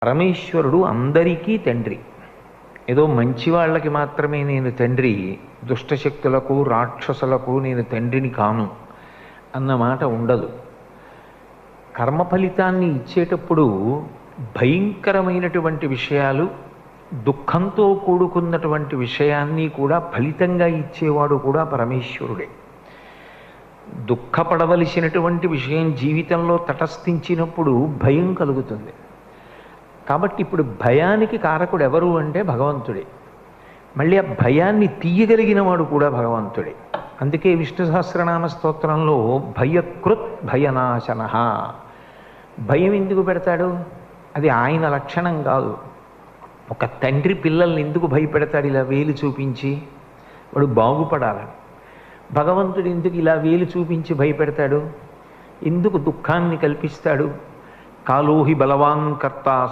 పరమేశ్వరుడు అందరికీ తండ్రి. ఏదో మంచి వాళ్ళకి మాత్రమే నేను తండ్రి, దుష్టశక్తులకు రాక్షసులకు నేను తండ్రిని కాను అన్నమాట ఉండదు. కర్మ ఫలితాన్ని ఇచ్చేటప్పుడు భయంకరమైనటువంటి విషయాలు, దుఃఖంతో కూడుకున్నటువంటి విషయాన్ని కూడా ఫలితంగా ఇచ్చేవాడు కూడా పరమేశ్వరుడే. దుఃఖపడవలసినటువంటి విషయం జీవితంలో తటస్థించినప్పుడు భయం కలుగుతుంది. కాబట్టి ఇప్పుడు భయానికి కారకుడు ఎవరు అంటే భగవంతుడే. మళ్ళీ ఆ భయాన్ని తీయగలిగిన వాడు కూడా భగవంతుడే. అందుకే విష్ణు సహస్రనామ స్తోత్రంలో భయకృత్ భయనాశన, భయం ఎందుకు పెడతాడు? అది ఆయన లక్షణం కాదు. ఒక తండ్రి పిల్లల్ని ఎందుకు భయపెడతాడు ఇలా వేలు చూపించి? వాడు బాగుపడాలని. భగవంతుడు ఎందుకు ఇలా వేలు చూపించి భయపెడతాడు? ఎందుకు దుఃఖాన్ని కల్పిస్తాడు? కాలోహి బలవాన్ కర్త